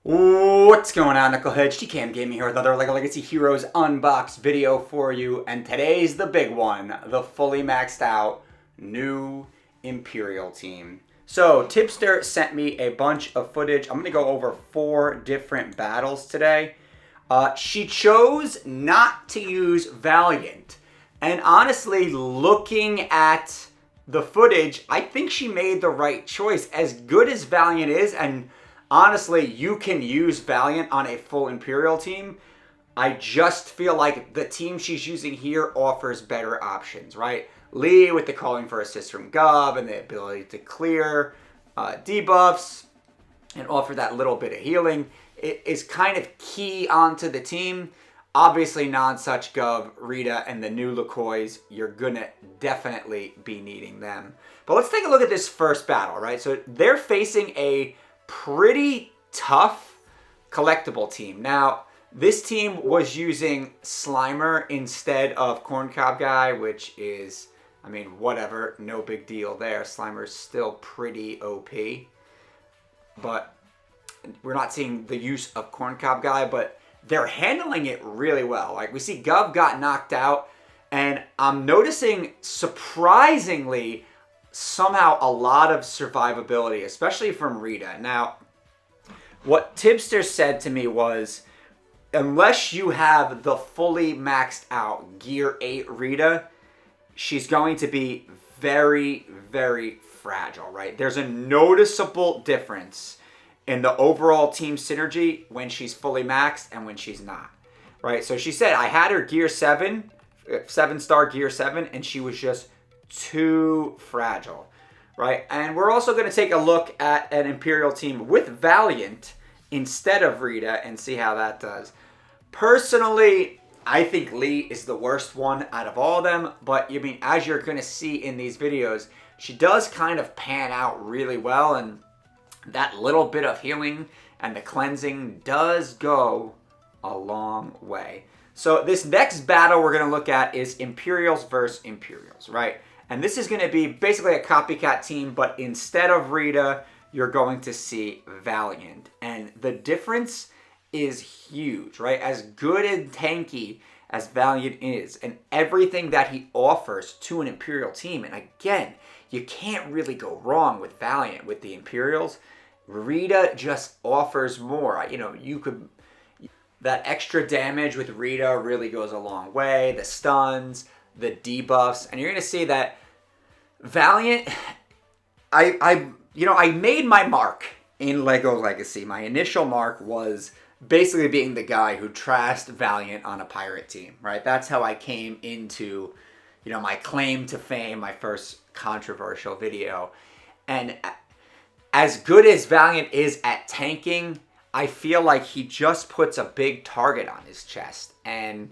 What's going on, Knuckleheads? GCam Gaming here with another LEGO Legacy Heroes Unboxed video for you. And today's the big one, the fully maxed out new Imperial team. So, Tibster sent me a bunch of footage. I'm going to go over 4 different battles today. She chose not to use Valiant. And honestly, looking at the footage, I think she made the right choice. As good as Valiant is, and honestly, you can use Valiant on a full Imperial team. I just feel like the team she's using here offers better options, right? Lee with the calling for assist from Gov and the ability to clear debuffs and offer that little bit of healing. It is kind of key onto the team. Obviously, non-such Gov, Rita, and the new LaCoys, you're going to definitely be needing them. But let's take a look at this first battle, right? So they're facing a pretty tough collectible team. Now, this team was using Slimer instead of Corncob Guy, which is, I mean, whatever, no big deal there. Slimer's still pretty OP. But we're not seeing the use of Corncob Guy, but they're handling it really well. Like, we see Gov got knocked out, and I'm noticing, surprisingly, somehow a lot of survivability, especially from Rita. Now, what Tibster said to me was, unless you have the fully maxed out Gear 8 Rita, she's going to be very, very fragile, right? There's a noticeable difference in the overall team synergy when she's fully maxed and when she's not, right? So she said, I had her Gear 7, 7-star Gear 7, and she was just too fragile, right? And we're also going to take a look at an Imperial team with Valiant instead of Rita and see how that does. Personally, I think Lee is the worst one out of all of them, but I mean, as you're going to see in these videos, she does kind of pan out really well, and that little bit of healing and the cleansing does go a long way. So this next battle we're going to look at is Imperials versus Imperials, right? And this is going to be basically a copycat team, but instead of Rita, you're going to see Valiant. And the difference is huge, right? As good and tanky as Valiant is, and everything that he offers to an Imperial team, and again, you can't really go wrong with Valiant with the Imperials. Rita just offers more. You know, you could... That extra damage with Rita really goes a long way. The stuns, the debuffs, and you're going to see that Valiant, I made my mark in LEGO Legacy. My initial mark was basically being the guy who trashed Valiant on a pirate team, right? That's how I came into, my claim to fame, my first controversial video. And as good as Valiant is at tanking, I feel like he just puts a big target on his chest. And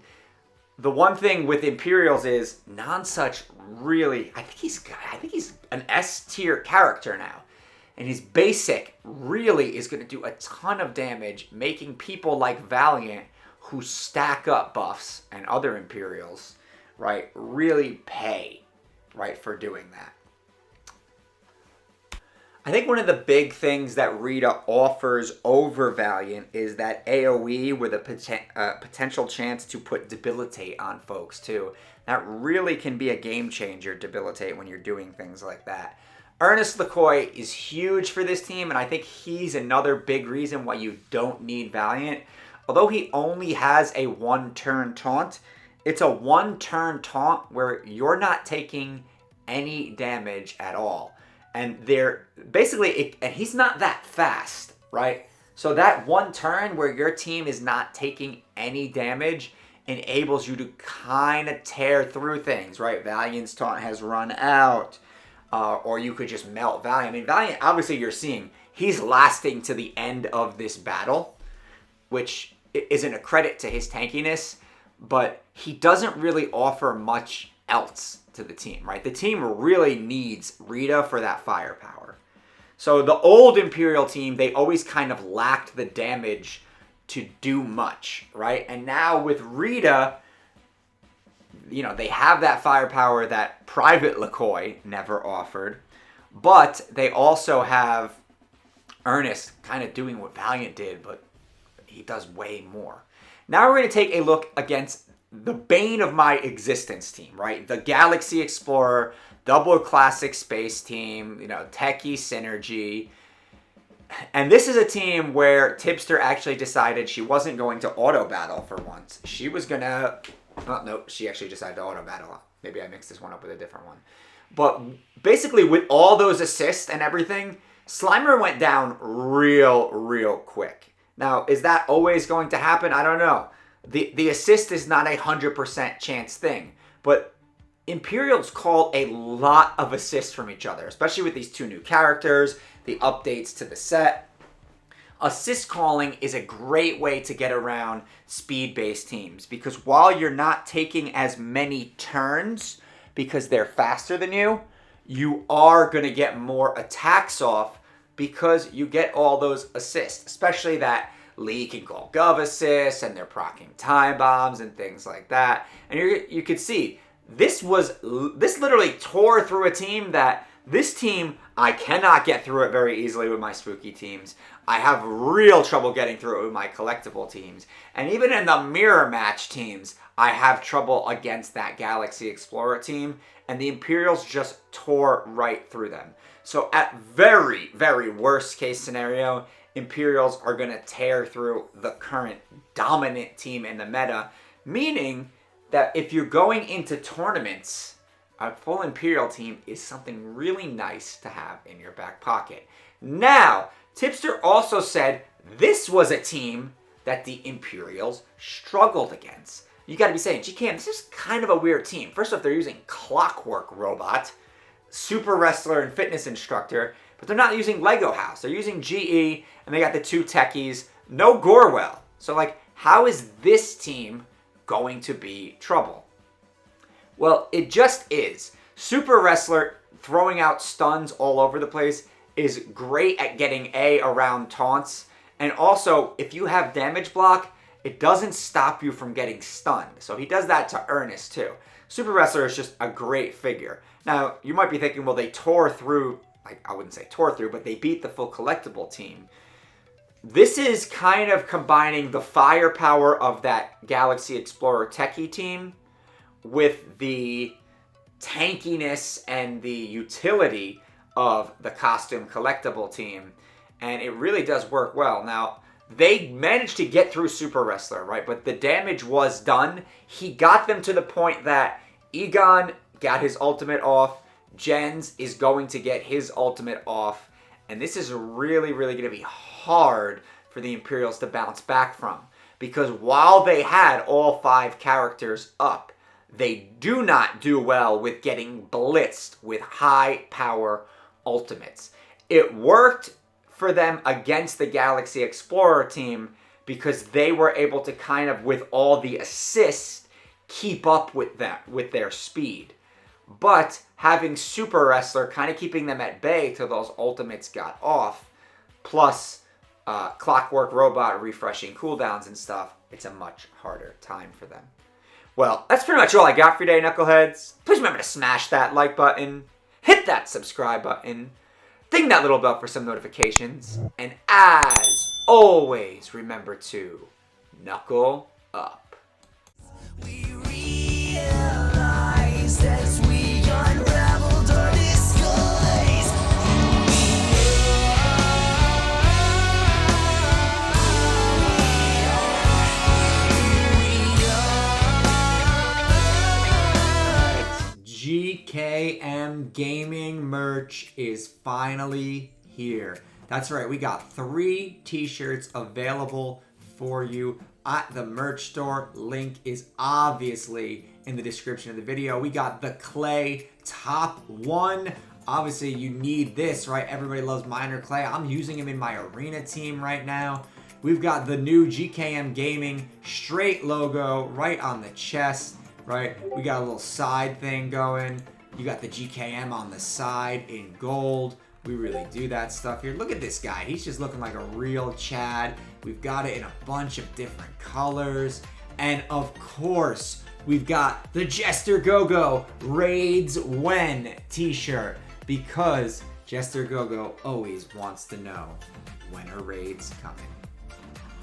the one thing with Imperials is non-such really, I think he's an S-tier character now. And his basic really is going to do a ton of damage, making people like Valiant, who stack up buffs, and other Imperials, right, really pay, right, for doing that. I think one of the big things that Rita offers over Valiant is that AoE with a potential chance to put Debilitate on folks too. That really can be a game changer, Debilitate, when you're doing things like that. Ernest LaCoy is huge for this team, and I think he's another big reason why you don't need Valiant. Although he only has a 1-turn taunt, it's a 1-turn taunt where you're not taking any damage at all. And they're basically, and he's not that fast, right? So that 1 turn where your team is not taking any damage enables you to kind of tear through things, right? Valiant's taunt has run out, or you could just melt Valiant. I mean, Valiant, obviously you're seeing, he's lasting to the end of this battle, which isn't a credit to his tankiness, but he doesn't really offer much else to the team, right? The team really needs Rita for that firepower. So the old Imperial team, they always kind of lacked the damage to do much, right? And now with Rita, they have that firepower that Private LaCoy never offered, but they also have Ernest kind of doing what Valiant did, but he does way more. Now we're going to take a look against the bane of my existence team, right? The Galaxy Explorer, Double Classic Space Team, Techie Synergy. And this is a team where Tibster actually decided she wasn't going to auto battle for once. She was going to... Oh, no, she actually decided to auto battle. Maybe I mixed this one up with a different one. But basically, with all those assists and everything, Slimer went down real quick. Now, is that always going to happen? I don't know. The assist is not a 100% chance thing. But Imperials call a lot of assists from each other, especially with these two new characters, the updates to the set. Assist calling is a great way to get around speed-based teams because while you're not taking as many turns because they're faster than you, you are going to get more attacks off because you get all those assists, especially that Lee can call Gov assists and they're proccing time bombs and things like that. And you could see this literally tore through a team that this team, I cannot get through it very easily with my spooky teams. I have real trouble getting through it with my collectible teams. And even in the mirror match teams, I have trouble against that Galaxy Explorer team. And the Imperials just tore right through them. So at very worst case scenario, Imperials are going to tear through the current dominant team in the meta. Meaning that if you're going into tournaments, a full Imperial team is something really nice to have in your back pocket. Now, Tibster also said this was a team that the Imperials struggled against. You got to be saying, GKM, this is kind of a weird team. First off, they're using Clockwork Robot, Super Wrestler and Fitness Instructor, but they're not using Lego House. They're using GE, and they got the two techies, no Gorwell. So, how is this team going to be trouble? Well, it just is. Super Wrestler throwing out stuns all over the place is great at getting A around taunts. And also, if you have damage block, it doesn't stop you from getting stunned. So he does that to Ernest too. Super Wrestler is just a great figure. Now, you might be thinking, well, they tore through, I wouldn't say tore through, but they beat the full collectible team. This is kind of combining the firepower of that Galaxy Explorer Techie team with the tankiness and the utility of the costume collectible team. And it really does work well. Now, they managed to get through Super Wrestler, right? But the damage was done. He got them to the point that Egon got his ultimate off. Jens is going to get his ultimate off. And this is really going to be hard for the Imperials to bounce back from. Because while they had all 5 characters up, they do not do well with getting blitzed with high power ultimates. It worked for them against the Galaxy Explorer team because they were able to kind of, with all the assists, keep up with their speed. But having Super Wrestler kind of keeping them at bay till those ultimates got off, plus Clockwork Robot refreshing cooldowns and stuff, it's a much harder time for them. Well, that's pretty much all I got for today, Knuckleheads. Please remember to smash that like button, hit that subscribe button, ding that little bell for some notifications, and as always, remember to knuckle up. We realize as we unraveled our disguise, GKM Gaming merch is finally here. That's right, we got 3 t-shirts available for you at the merch store. Link is obviously in the description of the video. We got the Clay Top 1. Obviously, you need this, right? Everybody loves Minor Clay. I'm using him in my arena team right now. We've got the new GKM Gaming straight logo right on the chest. Right, we got a little side thing going. You got the GKM on the side in gold. We really do that stuff here. Look at this guy. He's just looking like a real Chad. We've got it in a bunch of different colors. And of course, we've got the Jester Go-Go Raids When t-shirt because Jester Gogo always wants to know when her raid's coming.